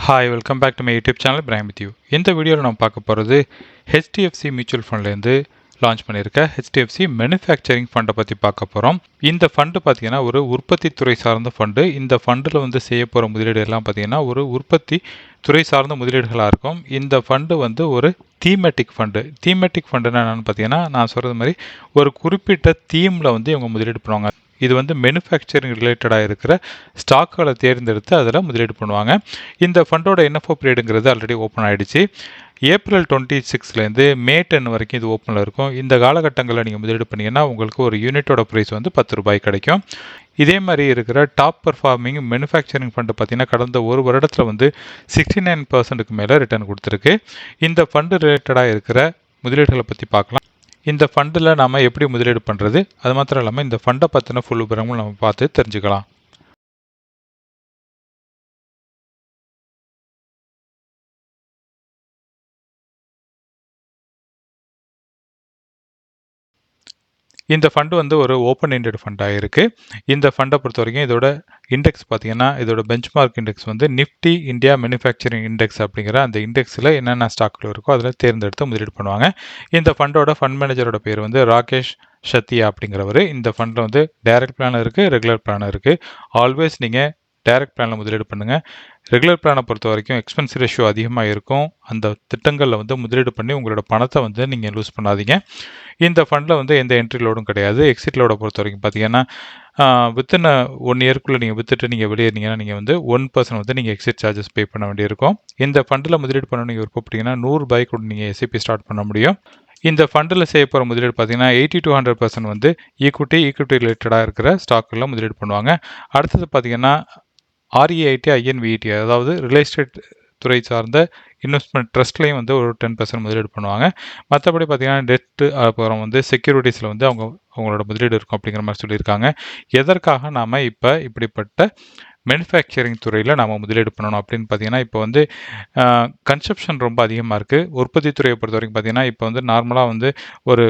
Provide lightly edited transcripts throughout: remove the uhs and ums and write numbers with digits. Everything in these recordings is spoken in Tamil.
Hi welcome back to my YouTube channel prime with you. இந்த வீடியோவில் நம்ம பார்க்க போகிறது ஹெச்டிஎஃப்சி மியூச்சுவல் ஃபண்ட்லேருந்து லான்ச் பண்ணியிருக்க ஹெச்டிஎஃப்சி மேனுஃபேக்சரிங் ஃபண்டை பற்றி பார்க்க போகிறோம். இந்த ஃபண்டு பார்த்தீங்கன்னா ஒரு உற்பத்தி துறை சார்ந்த ஃபண்டு. இந்த ஃபண்டில் வந்து செய்ய போகிற முதலீடு எல்லாம் பார்த்தீங்கன்னா ஒரு உற்பத்தி துறை சார்ந்த முதலீடுகளாக இருக்கும். இந்த ஃபண்டு வந்து ஒரு தீமெட்டிக் ஃபண்டு. தீமெட்டிக் ஃபண்டுன்னா என்னென்னு பார்த்தீங்கன்னா நான் சொல்கிறது மாதிரி ஒரு குறிப்பிட்ட தீமில் வந்து இவங்க முதலீடு பண்ணுவாங்க. இது வந்து மேனுஃபேக்சரிங் ரிலேட்டடாக இருக்கிற ஸ்டாக்குகளை தேர்ந்தெடுத்து அதில் முதலீடு பண்ணுவாங்க. இந்த ஃபண்டோட என்எஃப்ஓ பீரியடுங்கிறது ஆல்ரெடி ஓப்பன் ஆகிடுச்சு. ஏப்ரல் 26லேருந்து மே 10 வரைக்கும் இது ஓப்பனில் இருக்கும். இந்த காலகட்டங்களில் நீங்கள் முதலீடு பண்ணிங்கன்னா உங்களுக்கு ஒரு யூனிட்டோட ப்ரைஸ் வந்து ₹10 கிடைக்கும். இதே மாதிரி இருக்கிற டாப் பர்ஃபார்மிங் மேனுஃபேக்சரிங் ஃபண்டு பார்த்தீங்கன்னா கடந்த ஒரு வருடத்தில் வந்து 69% மேலே ரிட்டர்ன் கொடுத்துருக்கு. இந்த ஃபண்டு ரிலேட்டடாக இருக்கிற முதலீடுகளை பற்றி பார்க்கலாம். இந்த ஃபண்டில் நாம் எப்படி முதலீடு பண்ணுறது, அது மாத்திரம் இல்லாமல் இந்த ஃபண்டை பற்றின ஃபுல் விவரமும் நம்ம பார்த்து தெரிஞ்சுக்கலாம். இந்த ஃபண்டு வந்து ஒரு ஓப்பன் எண்டட் ஃபண்டாக இருக்குது. இந்த ஃபண்டை பொறுத்த வரைக்கும் இதோட இண்டெக்ஸ் பார்த்தீங்கன்னா இதோட பெஞ்ச்மார்க் இண்டெக்ஸ் வந்து நிஃப்டி இந்தியா மேனுஃபேக்சரிங் இண்டெக்ஸ் அப்படிங்கிற அந்த இண்டெக்ஸில் என்னென்ன ஸ்டாக்கள் இருக்கோ அதில் தேர்ந்தெடுத்து முதலீடு பண்ணுவாங்க. இந்த ஃபண்டோட ஃபண்ட் மேனேஜரோட பேர் வந்து ராகேஷ் ஷத்தியா அப்படிங்கிறவர். இந்த ஃபண்டில் வந்து டைரக்ட் பிளான் இருக்குது, ரெகுலர் பிளான் இருக்குது. ஆல்வேஸ் நீங்கள் டைரக்ட் பிளானில் முதலீடு பண்ணுங்கள். ரெகுலர் பிளானை பொறுத்த வரைக்கும் எக்ஸ்பென்ஸ் ரேஷியோ அதிகமாக இருக்கும். அந்த திட்டங்களில் வந்து முதலீடு பண்ணி உங்களோட பணத்தை வந்து நீங்கள் லூஸ் பண்ணாதீங்க. இந்த ஃபண்டில் வந்து எந்த என்ட்ரி லோடும் கிடையாது. எக்ஸிட் லோடை பொறுத்த வரைக்கும் பார்த்தீங்கன்னா வித்தின் 1 இயர்க்குள்ளே நீங்கள் வித்துட்டு நீங்கள் வெளியேறிங்கன்னா நீங்கள் வந்து 1% வந்து நீங்கள் எக்ஸிட் சார்ஜஸ் பே பண்ண வேண்டியிருக்கும். இந்த ஃபண்டில் முதலீடு பண்ண நீங்கள் விருப்பப்பட்டீங்கன்னா ₹100 கூட நீங்கள் எஸ்ஐபி ஸ்டார்ட் பண்ண முடியும். இந்த ஃபண்டில் செய்ய போகிற முதலீடு பார்த்தீங்கன்னா 80 to 100% வந்து ஈக்விட்டி ரிலேட்டடாக இருக்கிற ஸ்டாக்கில் முதலீடு பண்ணுவாங்க. அடுத்தது பார்த்தீங்கன்னா REIT, INVET அதாவது ரியல் எஸ்டேட் துறை சார்ந்த இன்வெஸ்ட்மெண்ட் ட்ரஸ்ட்லேயும் வந்து ஒரு 10% முதலீடு பண்ணுவாங்க. மற்றபடி பார்த்தீங்கன்னா டெட்டு அப்புறம் வந்து செக்யூரிட்டிஸில் வந்து அவங்களோட முதலீடு இருக்கும் அப்படிங்கிற மாதிரி சொல்லியிருக்காங்க. எதற்காக நாம் இப்போ இப்படிப்பட்ட மேனுஃபேக்சரிங் துறையில் நாம் முதலீடு பண்ணணும் அப்படின்னு பார்த்தீங்கன்னா இப்போ வந்து கன்சப்ஷன் ரொம்ப அதிகமாக இருக்குது. உற்பத்தி துறையை பொறுத்த வரைக்கும் பார்த்தீங்கன்னா இப்போ வந்து நார்மலாக வந்து ஒரு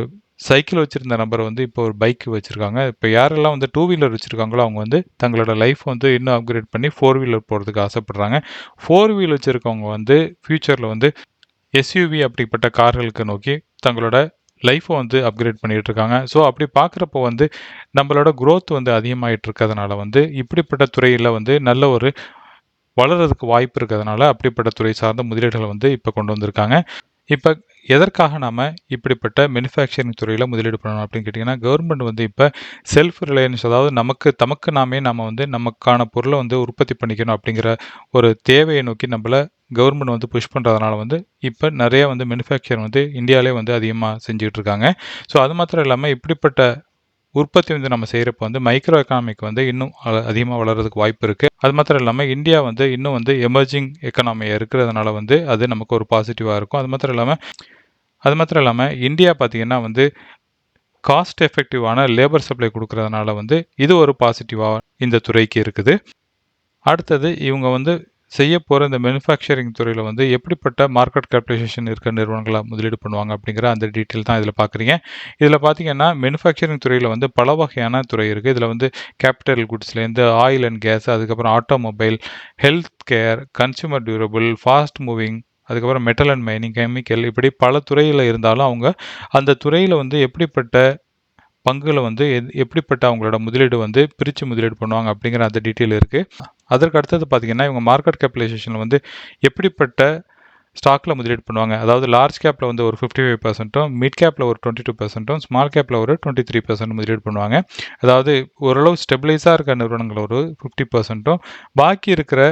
சைக்கிள் வச்சுருந்த நபர் வந்து இப்போ ஒரு பைக் வச்சுருக்காங்க. இப்போ யாரெல்லாம் வந்து 2 வீலர் வச்சுருக்காங்களோ அவங்க வந்து தங்களோட லைஃப் வந்து இன்னும் அப்கிரேட் பண்ணி 4 வீலர் போகிறதுக்கு ஆசைப்படுறாங்க. 4 வீல் வச்சுருக்கவங்க வந்து ஃப்யூச்சரில் வந்து SUV அப்படிப்பட்ட கார்களுக்கு நோக்கி தங்களோட லைஃப்பை வந்து அப்கிரேட் பண்ணிகிட்டு இருக்காங்க. ஸோ அப்படி பார்க்குறப்போ வந்து நம்மளோட க்ரோத் வந்து அதிகமாகிட்டு இருக்கிறதுனால வந்து இப்படிப்பட்ட துறையில் வந்து நல்ல ஒரு வளர்கிறதுக்கு வாய்ப்பு இருக்கிறதுனால அப்படிப்பட்ட துறை சார்ந்த முதலீடுகளை வந்து இப்போ கொண்டு வந்திருக்காங்க. இப்போ எதற்காக நாம் இப்படிப்பட்ட மேனுஃபேக்சரிங் துறையில் முதலீடு பண்ணணும் அப்படின்னு கேட்டிங்கன்னா கவர்மெண்ட் வந்து இப்போ செல்ஃப் ரிலையன்ஸ் அதாவது நமக்கு நம்ம வந்து நமக்கான பொருளை வந்து உற்பத்தி பண்ணிக்கணும் அப்படிங்கிற ஒரு தேவையை நோக்கி நம்மளை கவர்மெண்ட் வந்து புஷ் பண்ணுறதுனால வந்து இப்போ நிறைய வந்து மேனுஃபேக்சர் வந்து இந்தியாவிலே வந்து அதிகமாக செஞ்சுக்கிட்டு இருக்காங்க. ஸோ அது மாத்திரம் இல்லாமல் இப்படிப்பட்ட உற்பத்தி வந்து நம்ம செய்கிறப்ப வந்து மைக்ரோ எக்கனாமிக் வந்து இன்னும் அதிகமாக வளர்கிறதுக்கு வாய்ப்பு இருக்குது. அது மாத்திரம் இல்லாமல் இந்தியா வந்து இன்னும் வந்து எமர்ஜிங் எக்கனாமியாக இருக்கிறதுனால வந்து அது நமக்கு ஒரு பாசிட்டிவாக இருக்கும். அது மாத்திரம் இல்லாமல் இந்தியா பார்த்திங்கன்னா வந்து காஸ்ட் எஃபெக்டிவான லேபர் சப்ளை கொடுக்கறதுனால வந்து இது ஒரு பாசிட்டிவாக இந்த துறைக்கு இருக்குது. அடுத்தது இவங்க வந்து செய்ய போகிற இந்த மேனுஃபேக்சரிங் துறையில் வந்து எப்படிப்பட்ட மார்க்கெட் கேபிடலைசேஷன் இருக்கிற நிறுவனங்களாக முதலீடு பண்ணுவாங்க அப்படிங்கிற அந்த டீட்டெயில் தான் இதில் பார்க்குறீங்க. இதில் பார்த்தீங்கன்னா மேனுஃபேக்சரிங் துறையில் வந்து பல வகையான துறை இருக்குது. இதில் வந்து கேபிட்டல் குட்ஸ்லேருந்து ஆயில் அண்ட் கேஸ், அதுக்கப்புறம் automobile, health care, consumer durable, fast moving, அதுக்கப்புறம் மெட்டல் அண்ட் மைனிங், கெமிக்கல், இப்படி பல துறையில் இருந்தாலும் அவங்க அந்த துறையில் வந்து எப்படிப்பட்ட பங்குகளை வந்து எப்படிப்பட்ட அவங்களோட முதலீடு வந்து பிரித்து முதலீடு பண்ணுவாங்க அப்படிங்கிற அந்த டீட்டெயில் இருக்குது. அதற்கு அடுத்தது பார்த்திங்கன்னா இவங்க மார்க்கெட் கேபிடலைசேஷனில் வந்து எப்படிப்பட்ட ஸ்டாக்கில் முதலீடு பண்ணுவாங்க. அதாவது லார்ஜ் கேப்பில் வந்து ஒரு 55%, மிட் கேப்பில் ஒரு 22%, ஸ்மால் கேப்பில் ஒரு 23% முதலீடு பண்ணுவாங்க. அதாவது ஓரளவு ஸ்டெபிளைஸாக இருக்க நிறுவனங்கள் ஒரு 50%, பாக்கி இருக்கிற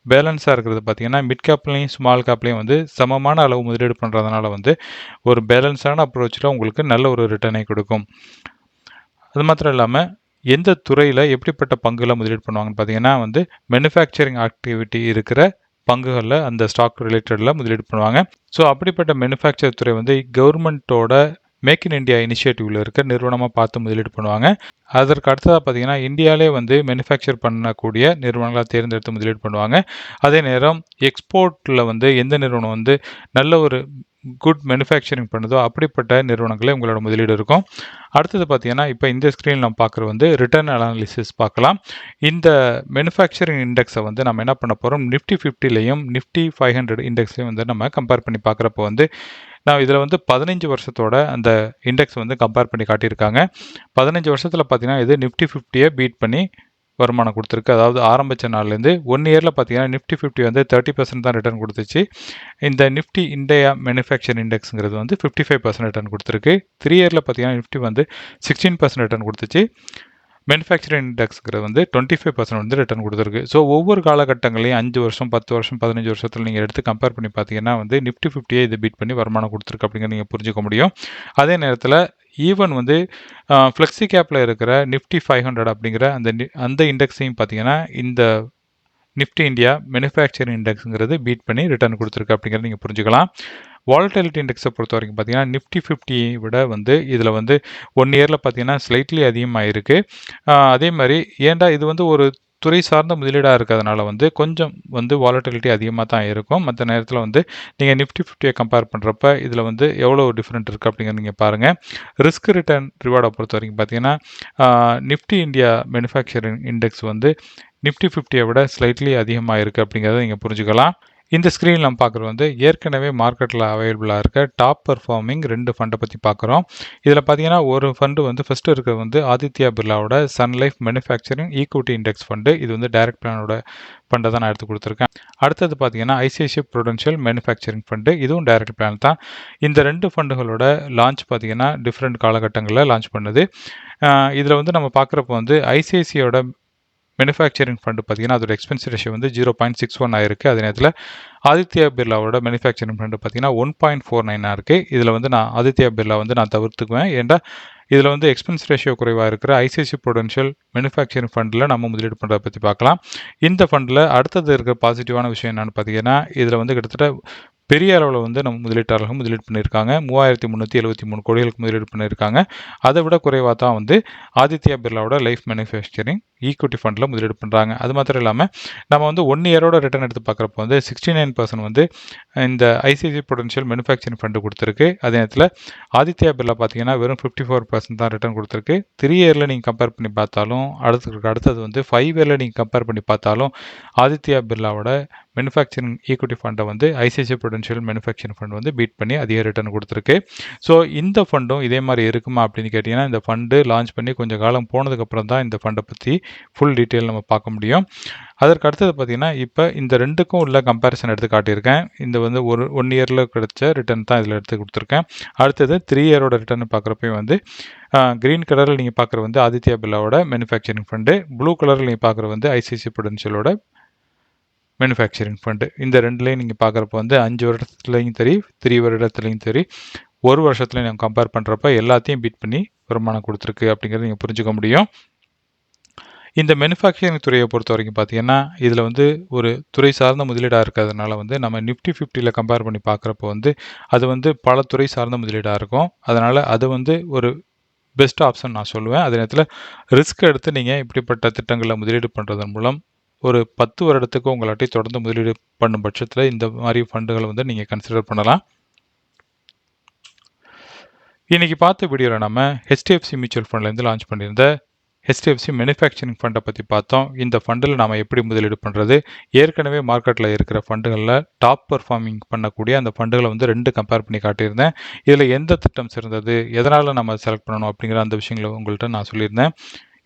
பேலன்ஸாக இருக்கிறது பார்த்திங்கன்னா மிட் கேப்லேயும் ஸ்மால் கேப்லேயும் வந்து சமமான அளவு முதலீடு பண்ணுறதுனால வந்து ஒரு பேலன்ஸான அப்ரோச்சில் உங்களுக்கு நல்ல ஒரு ரிட்டர்னை கொடுக்கும். அது மாத்திரம் இல்லாமல் எந்த துறையில் எப்படிப்பட்ட பங்குகளை முதலீடு பண்ணுவாங்கன்னு பார்த்தீங்கன்னா வந்து மேனுஃபேக்சரிங் ஆக்டிவிட்டி இருக்கிற பங்குகளில் அந்த ஸ்டாக் ரிலேட்டடில் முதலீடு பண்ணுவாங்க. ஸோ அப்படிப்பட்ட மேனுஃபேக்சர் துறை வந்து கவர்மெண்ட்டோட மேக் இன் இந்தியா இனிஷியேட்டிவ்ல இருக்க நிறுவனமாக பார்த்து முதலீடு பண்ணுவாங்க. அதற்கு அடுத்ததாக பார்த்தீங்கன்னா இந்தியாவிலே வந்து மேனுஃபேக்சர் பண்ணக்கூடிய நிறுவனங்களாக தேர்ந்தெடுத்து முதலீடு பண்ணுவாங்க. அதே நேரம் எக்ஸ்போர்ட்டில் வந்து எந்த நிறுவனம் வந்து நல்ல ஒரு குட் மேனுஃபேக்சரிங் பண்ணுதோ அப்படிப்பட்ட நிறுவனங்களே உங்களோட முதலீடு இருக்கும். அடுத்தது பார்த்தீங்கன்னா இப்போ இந்த ஸ்க்ரீனில் நம்ம பார்க்குறது வந்து ரிட்டர்ன் அனாலிசிஸ் பார்க்கலாம். இந்த மேனுஃபேக்சரிங் இண்டெக்ஸை வந்து நம்ம என்ன பண்ண போகிறோம், நிஃப்டி 50லையும் நிஃப்டி 500 இண்டெக்ஸ்லையும் வந்து நம்ம கம்பேர் பண்ணி பார்க்குறப்போ வந்து நான் இதில் வந்து 15 வருஷத்தோட அந்த இண்டெக்ஸ் வந்து கம்பேர் பண்ணி காட்டியிருக்காங்க. 15 வருஷத்தில் பார்த்தீங்கன்னா இது நிஃப்டி 50யை பீட் பண்ணி வருமானம் கொடுத்துருக்கு. அதாவது ஆரம்பித்த நாள்லேருந்து 1 இயரில் பார்த்தீங்கன்னா நிஃப்டி 50 வந்து 30% தான் ரிட்டர்ன் கொடுத்துச்சு. இந்த நிஃப்டி இந்தியா மேனுஃபேக்சர் இண்டெக்ஸுங்கிறது வந்து 55% ரிட்டர்ன் கொடுத்துருக்கு. 3 இயரில் பார்த்தீங்கன்னா நிஃப்டி வந்து 16% ரிட்டர்ன் கொடுத்துச்சு. மேனுஃபேக்சரிங் இண்டெக்ஸுங்கிறது வந்து 25% வந்து ரிட்டர்ன் கொடுத்துருக்கு. ஸோ ஒவ்வொரு காலகட்டங்களையும் 5 வருஷம் 10 வருஷம் 15 வருஷத்தில் நீங்கள் எடுத்து கம்பேர் பண்ணி பார்த்தீங்கன்னா வந்து நிஃப்டி 50யை இது பீட் பண்ணி வருமானம் கொடுத்துருக்கு அப்படிங்கிறத நீங்கள் புரிஞ்சுக்க முடியும். அதே நேரத்தில் ஈவன் வந்து ஃப்ளெக்ஸி கேப்பில் இருக்கிற நிஃப்டி 500 அப்படிங்கிற அந்த இண்டெக்ஸையும் பார்த்தீங்கன்னா இந்த நிஃப்டி இந்தியா மேனுஃபேக்சரிங் இண்டெக்ஸுங்கிறது பீட் பண்ணி ரிட்டர்ன் கொடுத்துருக்கு அப்படிங்கிறத நீங்கள் புரிஞ்சுக்கலாம். வாலட்டிலிட்டி இண்டெக்ஸை பொறுத்த வரைக்கும் பார்த்தீங்கன்னா நிஃப்டி 50 விட வந்து இதில் வந்து 1 இயரில் பார்த்தீங்கன்னா ஸ்லைட்லி அதிகமாக இருக்குது. அதே மாதிரி ஏன்டா இது வந்து ஒரு துறை சார்ந்த முதலீடாக இருக்கிறதுனால வந்து கொஞ்சம் வந்து வாலட்டிலிட்டி அதிகமாக தான் இருக்கும். மற்ற நேரத்தில் வந்து நீங்கள் நிஃப்டி 50யை கம்பேர் பண்ணுறப்ப இதில் வந்து எவ்வளோ டிஃப்ரெண்ட் இருக்குது அப்படிங்கிறது நீங்கள் பாருங்கள். ரிஸ்க் ரிட்டர்ன் ரிவார்டை பொறுத்த வரைக்கும் பார்த்தீங்கன்னா நிஃப்டி இந்தியா மேனுஃபேக்சரிங் இண்டெக்ஸ் வந்து நிஃப்டி 50யை விட ஸ்லைட்லி அதிகமாக இருக்குது அப்படிங்கிறத நீங்கள் புரிஞ்சுக்கலாம். இந்த ஸ்க்ரீனில் நம்ம பார்க்குறது வந்து ஏற்கனவே மார்க்கெட்டில் அவைலபிளாக இருக்க டாப் பர்ஃபார்மிங் 2 ஃபண்டை பற்றி பார்க்குறோம். இதில் பார்த்தீங்கன்னா ஒரு ஃபண்டு வந்து ஃபஸ்ட்டு இருக்கிறது வந்து ஆதித்யா பிர்லாவோட Sun Life manufacturing equity index fund. இது வந்து டைரக்ட் பிளானோட ஃபண்டை தான் நான் எடுத்து கொடுத்துருக்கேன். அடுத்தது பார்த்தீங்கன்னா ஐசிஐசிஐ ப்ரூடென்ஷியல் மேனுஃபேக்சரிங் ஃபண்டு. இதுவும் டைரக்ட் பிளான் தான். இந்த 2 ஃபண்டுகளோட லான்ச் பார்த்தீங்கன்னா டிஃப்ரெண்ட் காலகட்டங்களில் லான்ச் பண்ணுது. இதில் வந்து நம்ம பார்க்குறப்போ வந்து ஐசிஐசியோட மேனுஃபேக்சரிங் ஃபண்டு பார்த்தீங்கன்னா அதோட எக்ஸ்பென்ஸ் ரேஷியோ வந்து 0.61 ஆயிருக்கு. அதே நேரத்தில் ஆதித்யா பிர்லாவோட மேனுஃபேக்சரிங் ஃபண்டு பார்த்தீங்கன்னா 1.49 இருக்குது. இதில் வந்து நான் ஆதித்யா பிர்லா வந்து நான் தவிர்த்துக்குவேன். ஏன்டா இதில் வந்து எக்ஸ்பென்ஸ் ரேஷியோ குறைவாக இருக்கிற ஐசிஐசிஐ ப்ரூடென்ஷியல் மேனுஃபேக்சரிங் ஃபண்டில் நம்ம முதலீடு பண்ணுறதை பற்றி பார்க்கலாம். இந்த ஃபண்டில் அடுத்தது இருக்கிற பாசிட்டிவான விஷயம் என்னென்னு பார்த்தீங்கன்னா இதில் வந்து கிட்டத்தட்ட பெரிய அளவில் வந்து நம்ம முதலீட்டாளர்கள் முதலீடு பண்ணியிருக்காங்க. 3373 கோடிகளுக்கு முதலீடு பண்ணியிருக்காங்க. அதை விட குறைவாக தான் வந்து ஆதித்யா பிர்லாவோட லைஃப் மேனுஃபேக்சரிங் ஈக்விட்டி ஃபண்டில் முதலீடு பண்ணுறாங்க. அது மாத்திரம் இல்லாமல் நம்ம வந்து 1 இயரோட ரிட்டர்ன் எடுத்து பார்க்குறப்போ வந்து 69% வந்து இந்த ஐசிஐசிஐ ப்ரூடென்ஷியல் மேனுஃபேக்சரிங் ஃபண்டு கொடுத்துருக்கு. அதே நேரத்தில் ஆதித்யா பிர்லா பார்த்தீங்கன்னா வெறும் 54% தான் ரிட்டர்ன் கொடுத்துருக்கு. 3 இயரில் நீங்கள் கம்பேர் பண்ணி பார்த்தாலும் அடுத்தது வந்து 5 இயரில் நீங்கள் கம்பேர் பண்ணி பார்த்தாலும் ஆதித்யா பிர்லாவோட மேனுஃபேக்சரிங் ஈக்விட்டி ஃபண்டை வந்து ஐசிஐசிஐ ப்ரூடென்ஷியல் மேனுஃபேக்சரிங் ஃபண்ட் வந்து பீட் பண்ணி அதிக ரிட்டர்ன் கொடுத்துருக்கு. ஸோ இந்த ஃபண்டும் இதே மாதிரி இருக்குமா அப்படின்னு கேட்டிங்கன்னா இந்த ஃபண்டு லான்ச் பண்ணி கொஞ்சம் காலம் போனதுக்கப்புறம் தான் இந்த ஃபண்டை பற்றி ஃபுல் டீட்டெயில் நம்ம பார்க்க முடியும். அதற்கு அடுத்தது பார்த்தீங்கன்னா இப்போ இந்த 2க்கும் உள்ள கம்பேரிசன் எடுத்து காட்டியிருக்கேன். இந்த வந்து 1 இயரில் கிடைச்ச ரிட்டர்ன் தான் இதில் எடுத்து கொடுத்துருக்கேன். அடுத்தது 3 இயரோட ரிட்டர்ன் பார்க்குறப்பையும் வந்து க்ரீன் கலரில் நீங்கள் பார்க்குறது வந்து ஆதித்யா பிர்லாவோட மேனுஃபேக்சரிங் ஃபண்டு, ப்ளூ கலரில் நீங்கள் பார்க்குறது வந்து ஐசிஐசிஐ ப்ரூடென்ஷியலோட மேனுஃபேக்சரிங் ஃபண்டு. இந்த 2லையும் நீங்கள் பார்க்குறப்ப வந்து 5 வருடத்துலையும் சரி 3 வருடத்துலையும் சரி 1 வருஷத்துலையும் நீங்கள் கம்பேர் பண்ணுறப்ப எல்லாத்தையும் பீட் பண்ணி வருமானம் கொடுத்துருக்கு அப்படிங்கிறத நீங்கள் புரிஞ்சுக்க முடியும். இந்த மேனுஃபேக்சரிங் துறையை பொறுத்த வரைக்கும் பார்த்தீங்கன்னா இதில் வந்து ஒரு துறை சார்ந்த முதலீடாக இருக்கிறதுனால வந்து நம்ம நிஃப்டி 50ல் கம்பேர் பண்ணி பார்க்குறப்போ வந்து அது வந்து பல துறை சார்ந்த முதலீடாக இருக்கும். அதனால் அது வந்து ஒரு பெஸ்ட் ஆப்ஷன் நான் சொல்லுவேன். அதே நேரத்தில் ரிஸ்க் எடுத்து நீங்கள் இப்படிப்பட்ட திட்டங்களில் முதலீடு பண்ணுறதன் மூலம் ஒரு 10 வருடத்துக்கு உங்களாட்டி தொடர்ந்து முதலீடு பண்ணும் பட்சத்தில் இந்த மாதிரி ஃபண்டுகளை வந்து நீங்கள் கன்சிடர் பண்ணலாம். இன்றைக்கி பார்த்த வீடியோவில் நம்ம HDFC மியூச்சுவல் ஃபண்ட்லேருந்து லான்ச் பண்ணியிருந்த HDFC மேனுஃபேக்சரிங் ஃபண்டை பற்றி பார்த்தோம். இந்த ஃபண்டில் நாம் எப்படி முதலீடு பண்ணுறது, ஏற்கனவே மார்க்கெட்டில் இருக்கிற ஃபண்டுகளில் டாப் பர்ஃபார்மிங் பண்ணக்கூடிய அந்த ஃபண்டுகளை வந்து 2 கம்பேர் பண்ணி காட்டியிருந்தேன். இதில் எந்த திட்டம் சிறந்தது, எதனால் நம்ம செலக்ட் பண்ணணும் அப்படிங்கிற அந்த விஷயங்களை உங்கள்கிட்ட நான் சொல்லியிருந்தேன்.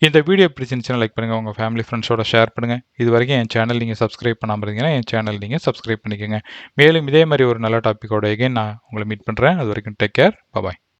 இந்த வீடியோ பிடிச்சிருந்துச்சுன்னா லைக் பண்ணுங்கள், உங்கள் ஃபேமிலி ஃப்ரெண்ட்ஸோட ஷேர் பண்ணுங்கள். இது வரைக்கும் என் சேனல் நீங்கள் சப்ஸ்கிரைப் பண்ணாமல் இருந்தீங்கன்னா என் சேனல் நீங்கள் சப்ஸ்கிரைப் பண்ணிக்கோங்க. மேலும் இதே மாதிரி ஒரு நல்ல டாப்பிக்கோட எகைன் நான் உங்களை மீட் பண்ணுறேன். அது வரைக்கும் டேக் கேர், பாய்.